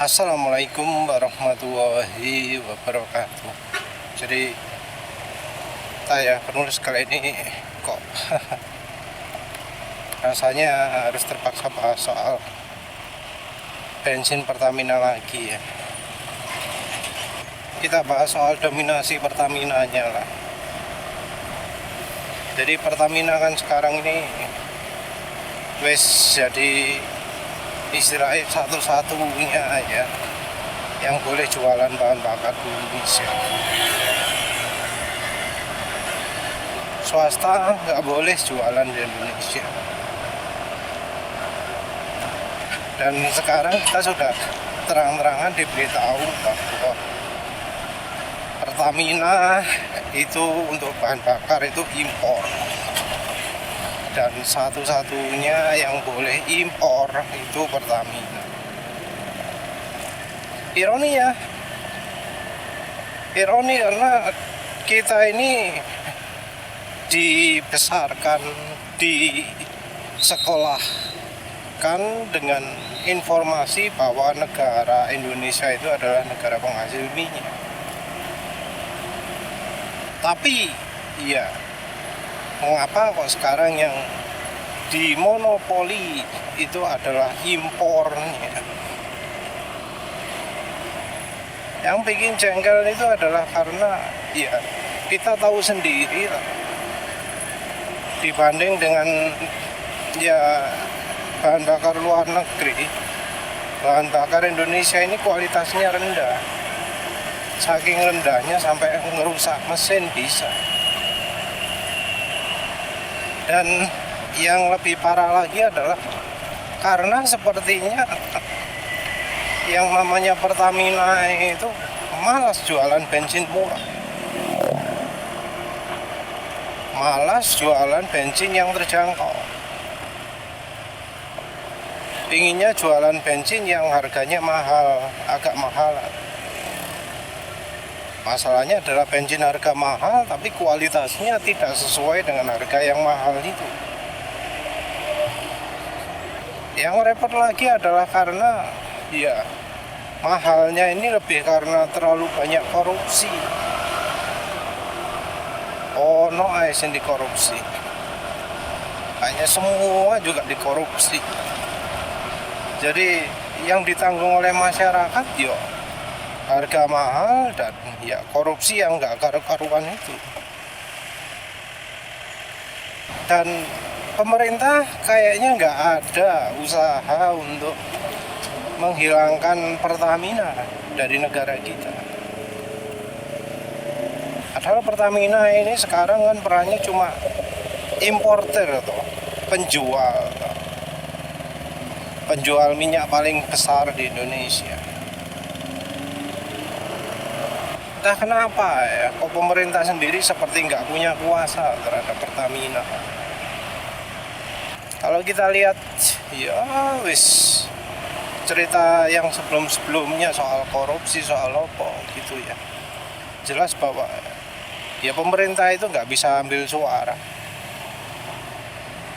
Assalamualaikum warahmatullahi wabarakatuh. Jadi saya penulis kali ini kok rasanya harus terpaksa bahas soal bensin Pertamina lagi ya. Kita bahas soal dominasi Pertaminanya lah. Jadi Pertamina kan sekarang ini wes jadi istilahnya satu-satunya aja yang boleh jualan bahan bakar di Indonesia. Swasta nggak boleh jualan di Indonesia. Dan sekarang kita sudah terang-terangan diberitahu bahwa Pertamina itu untuk bahan bakar itu impor. Dan satu-satunya yang boleh impor itu Pertamina. Ironi karena kita ini dibesarkan, disekolahkan dengan informasi bahwa negara Indonesia itu adalah negara penghasil minyak. Tapi iya, mengapa kok sekarang yang dimonopoli itu adalah impornya? Yang bikin jengkel itu adalah karena ya kita tahu sendiri lah, dibanding dengan ya bahan bakar luar negeri, bahan bakar Indonesia ini kualitasnya rendah. Saking rendahnya sampai ngerusak mesin bisa. Dan yang lebih parah lagi adalah karena sepertinya yang namanya Pertamina itu malas jualan bensin murah, malas jualan bensin yang terjangkau, inginnya jualan bensin yang harganya mahal, agak mahal. Masalahnya adalah bensin harga mahal tapi kualitasnya tidak sesuai dengan harga yang mahal itu. Yang repot lagi adalah karena ya mahalnya ini lebih karena terlalu banyak korupsi. No ASN dikorupsi. Hanya semua juga dikorupsi. Jadi yang ditanggung oleh masyarakat yo harga mahal dan ya korupsi yang nggak karu-karuan itu. Dan pemerintah kayaknya nggak ada usaha untuk menghilangkan Pertamina dari negara kita. Padahal Pertamina ini sekarang kan perannya cuma importer atau penjual minyak paling besar di Indonesia. Entah kenapa ya, kok pemerintah sendiri seperti nggak punya kuasa terhadap Pertamina. Kalau kita lihat, ya wis cerita yang sebelum-sebelumnya soal korupsi, soal apa gitu ya, jelas bahwa ya pemerintah itu nggak bisa ambil suara.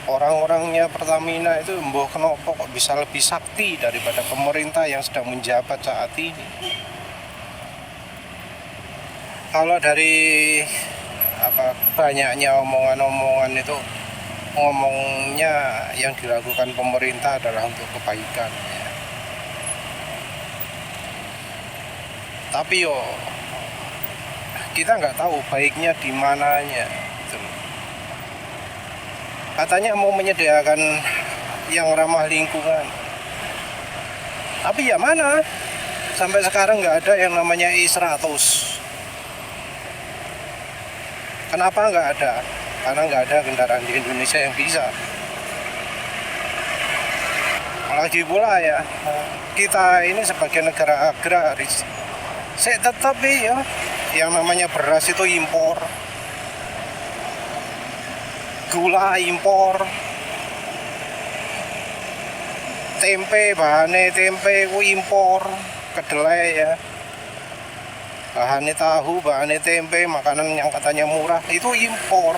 Orang-orangnya Pertamina itu mbah kenapa kok bisa lebih sakti daripada pemerintah yang sedang menjabat saat ini. Kalau dari banyaknya omongan-omongan itu, ngomongnya yang dilakukan pemerintah adalah untuk kebaikan ya. Tapi kita nggak tahu baiknya di mananya gitu. Katanya mau menyediakan yang ramah lingkungan, tapi ya mana sampai sekarang nggak ada yang namanya I100. Kenapa nggak ada? Karena nggak ada kendaraan di Indonesia yang bisa. Lagi pula ya, kita ini sebagai negara agraris, tetap ya, yang namanya beras itu impor, gula impor, bahannya tempe ku impor, kedelai ya, bahannya tahu, bahannya tempe, makanan yang katanya murah itu impor.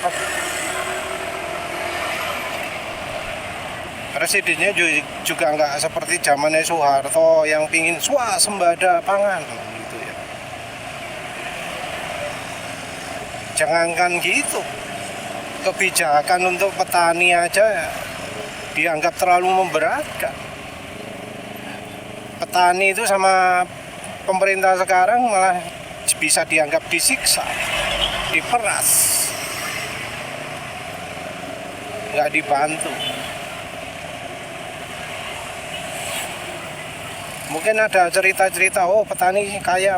Presidennya juga nggak seperti zamannya Soeharto yang pingin swasembada pangan gitu ya. Jangankan gitu, kebijakan untuk petani aja dianggap terlalu memberatkan. Petani itu sama pemerintah sekarang malah bisa dianggap disiksa, diperas, nggak dibantu. Mungkin ada cerita-cerita, oh petani kaya,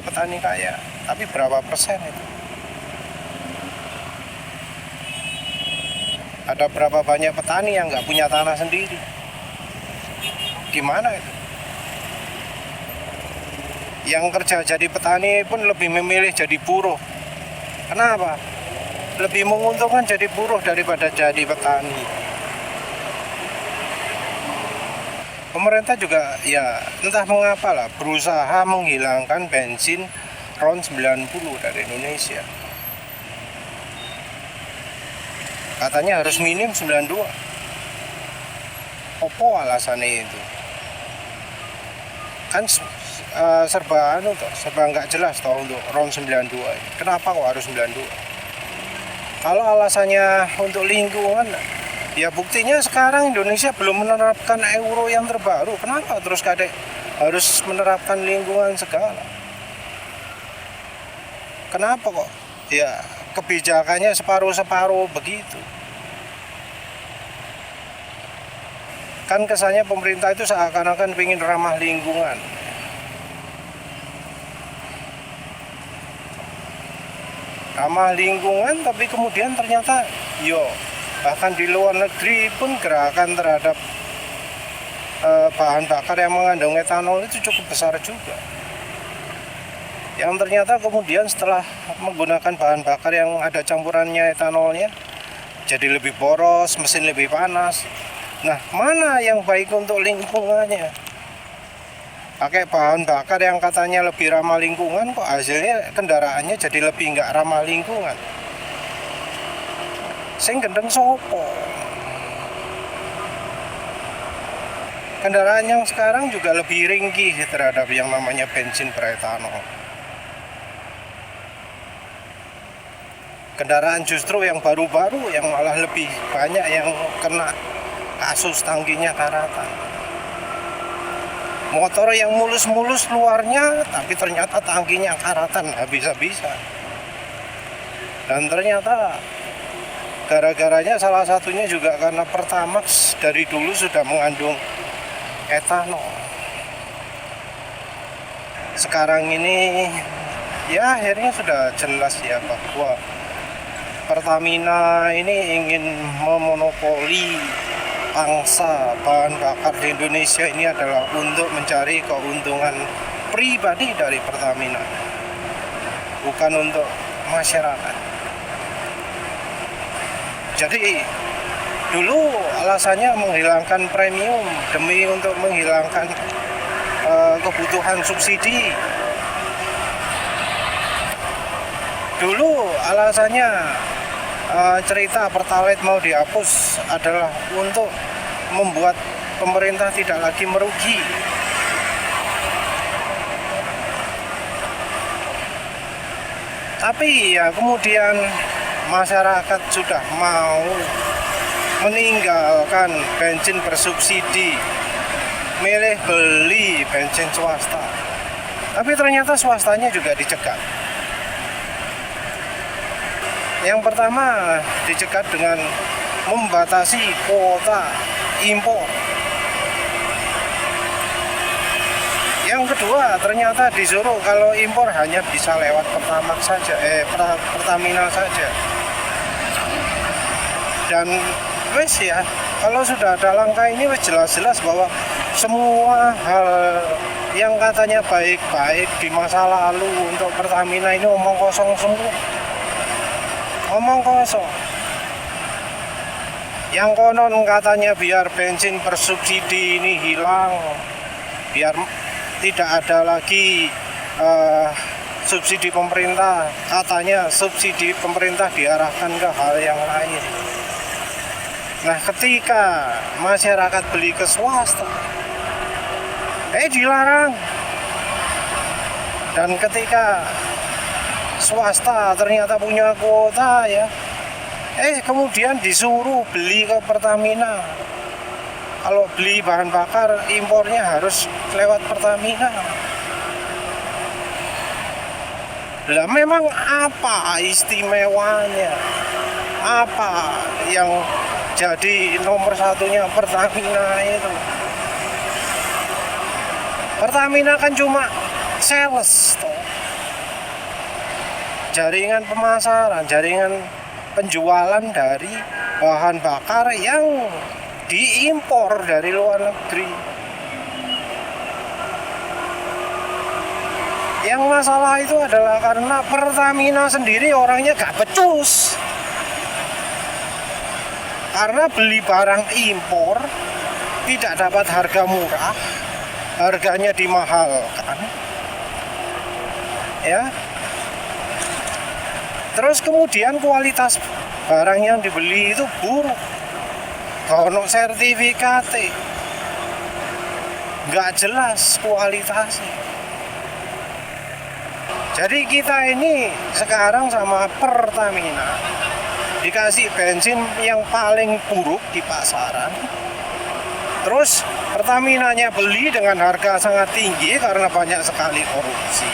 tapi berapa persen itu? Ada berapa banyak petani yang nggak punya tanah sendiri? Gimana itu? Yang kerja jadi petani pun lebih memilih jadi buruh. Kenapa? Lebih menguntungkan jadi buruh daripada jadi petani. Pemerintah juga ya entah mengapa lah berusaha menghilangkan bensin RON 90 dari Indonesia. Katanya harus minim 92. Apa alasannya itu? Kan serba nggak jelas toh untuk RON 92. Kenapa kok harus 92? Kalau alasannya untuk lingkungan, ya buktinya sekarang Indonesia belum menerapkan euro yang terbaru. Kenapa terus harus menerapkan lingkungan segala? Kenapa kok? Ya kebijakannya separuh-separuh begitu. Kan kesannya pemerintah itu seakan-akan ingin ramah lingkungan. Ramah lingkungan tapi kemudian ternyata bahkan di luar negeri pun gerakan terhadap bahan bakar yang mengandung etanol itu cukup besar juga. Yang ternyata kemudian setelah menggunakan bahan bakar yang ada campurannya etanolnya, jadi lebih boros, mesin lebih panas. Nah, mana yang baik untuk lingkungannya? Pakai bahan bakar yang katanya lebih ramah lingkungan, kok hasilnya kendaraannya jadi lebih nggak ramah lingkungan. Sing gendeng sopo. Kendaraan yang sekarang juga lebih ringkih terhadap yang namanya bensin beretanol. Kendaraan justru yang baru-baru yang malah lebih banyak yang kena kasus tangkinya karatan. Motor yang mulus-mulus luarnya tapi ternyata tangkinya karatan habis-habisan. Dan ternyata gara-garanya salah satunya juga karena Pertamax dari dulu sudah mengandung etanol. Sekarang ini ya akhirnya sudah jelas ya bahwa Pertamina ini ingin memonopoli pangsa bahan bakar di Indonesia ini adalah untuk mencari keuntungan pribadi dari Pertamina, bukan untuk masyarakat. Jadi dulu alasannya menghilangkan premium demi untuk menghilangkan kebutuhan subsidi. Dulu alasannya cerita Pertalite mau dihapus adalah untuk membuat pemerintah tidak lagi merugi. Tapi ya kemudian masyarakat sudah mau meninggalkan bensin bersubsidi, milih beli bensin swasta. Tapi ternyata swastanya juga dicegat. Yang pertama dicegat dengan membatasi kuota impor. Yang kedua ternyata disuruh kalau impor hanya bisa lewat Pertamax saja, Pertamina saja. Dan wes ya, kalau sudah ada langkah ini wes jelas-jelas bahwa semua hal yang katanya baik-baik di masa lalu untuk Pertamina ini omong kosong semua. Omong kosong. Yang konon katanya biar bensin bersubsidi ini hilang, biar tidak ada lagi subsidi pemerintah, katanya subsidi pemerintah diarahkan ke hal yang lain. Nah, ketika masyarakat beli ke swasta, dilarang. Dan ketika swasta ternyata punya kuota ya, kemudian disuruh beli ke Pertamina. Kalau beli bahan bakar impornya harus lewat Pertamina. Lah memang apa istimewanya? Apa yang jadi nomor satunya Pertamina itu? Pertamina kan cuma sales toh. Jaringan pemasaran, jaringan penjualan dari bahan bakar yang diimpor dari luar negeri. Yang masalah itu adalah karena Pertamina sendiri orangnya gak becus. Karena beli barang impor tidak dapat harga murah, harganya dimahalkan. Ya. Terus kemudian kualitas barang yang dibeli itu buruk. Ono sertifikat, nggak jelas kualitasnya. Jadi kita ini sekarang sama Pertamina dikasih bensin yang paling buruk di pasaran. Terus Pertaminanya beli dengan harga sangat tinggi karena banyak sekali korupsi.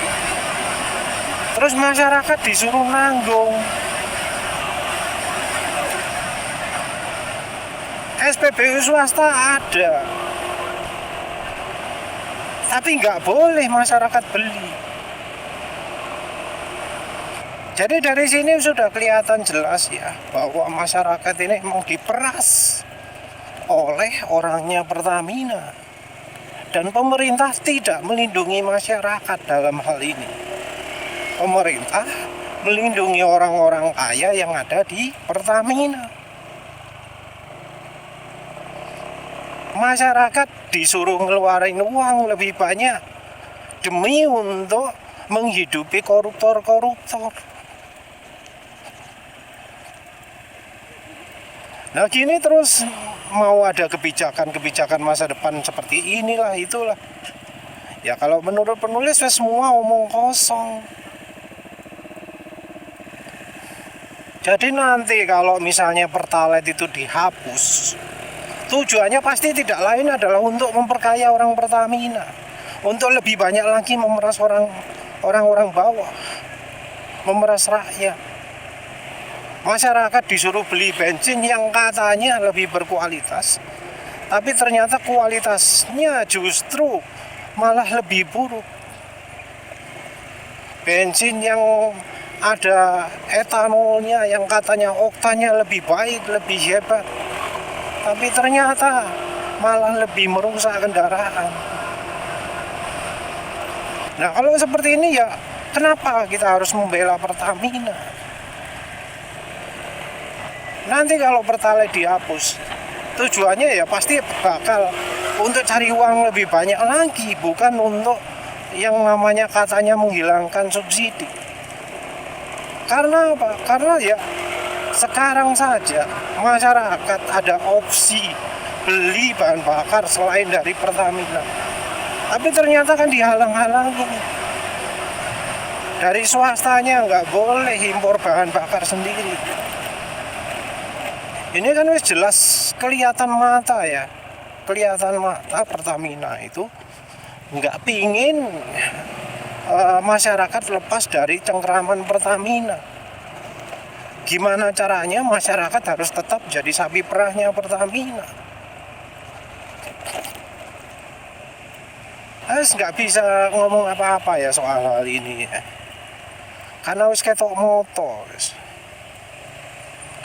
Terus masyarakat disuruh nanggung. SPBU swasta ada, tapi nggak boleh masyarakat beli. Jadi dari sini sudah kelihatan jelas ya bahwa masyarakat ini mau diperas oleh orangnya Pertamina, dan pemerintah tidak melindungi masyarakat dalam hal ini. Pemerintah melindungi orang-orang kaya yang ada di Pertamina. Masyarakat disuruh ngeluarin uang lebih banyak demi untuk menghidupi koruptor-koruptor. Nah gini terus mau ada kebijakan-kebijakan masa depan seperti inilah itulah. Ya kalau menurut penulis semua omong kosong. Jadi nanti kalau misalnya Pertalite itu dihapus, tujuannya pasti tidak lain adalah untuk memperkaya orang Pertamina, untuk lebih banyak lagi memeras orang-orang bawah, memeras rakyat. Masyarakat disuruh beli bensin yang katanya lebih berkualitas, tapi ternyata kualitasnya justru malah lebih buruk. Bensin yang ada etanolnya yang katanya oktannya lebih baik, lebih hebat, tapi ternyata malah lebih merusak kendaraan. Nah kalau seperti ini ya kenapa kita harus membela Pertamina? Nanti kalau Pertalite dihapus, tujuannya ya pasti bakal untuk cari uang lebih banyak lagi, bukan untuk yang namanya katanya menghilangkan subsidi. Karena apa? Karena ya sekarang saja masyarakat ada opsi beli bahan bakar selain dari Pertamina, tapi ternyata kan dihalang-halangi. Dari swastanya nggak boleh impor bahan bakar sendiri. Ini kan wis jelas kelihatan mata ya, kelihatan mata Pertamina itu nggak pingin masyarakat lepas dari cengkraman Pertamina. Gimana caranya masyarakat harus tetap jadi sapi perahnya Pertamina. Nggak bisa ngomong apa-apa ya soal hal ini ya. Karena wis ketok moto wis.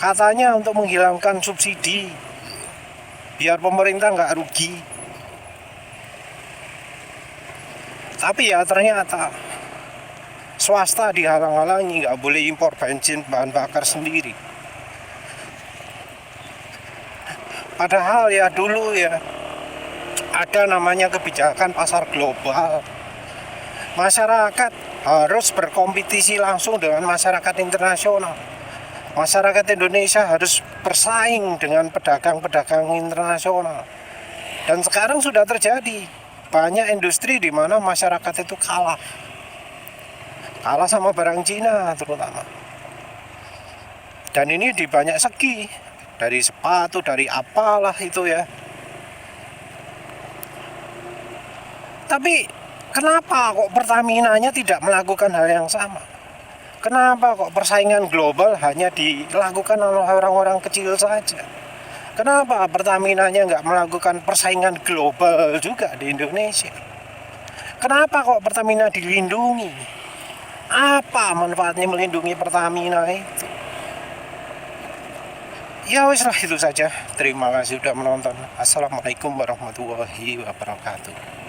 Katanya untuk menghilangkan subsidi biar pemerintah nggak rugi. Tapi ya ternyata swasta dihalang-halangi, nggak boleh impor bensin bahan bakar sendiri. Padahal ya dulu ya ada namanya kebijakan pasar global. Masyarakat harus berkompetisi langsung dengan masyarakat internasional. Masyarakat Indonesia harus bersaing dengan pedagang-pedagang internasional. Dan sekarang sudah terjadi banyak industri di mana masyarakat itu kalah sama barang Cina terutama. Dan ini di banyak segi, dari sepatu, dari apalah itu ya. Tapi kenapa kok Pertamina-nya tidak melakukan hal yang sama? Kenapa kok persaingan global hanya dilakukan oleh orang-orang kecil saja? Kenapa Pertamina-nya nggak melakukan persaingan global juga di Indonesia? Kenapa kok Pertamina dilindungi? Apa manfaatnya melindungi Pertamina itu? Ya wis lah, itu saja. Terima kasih sudah menonton. Assalamualaikum warahmatullahi wabarakatuh.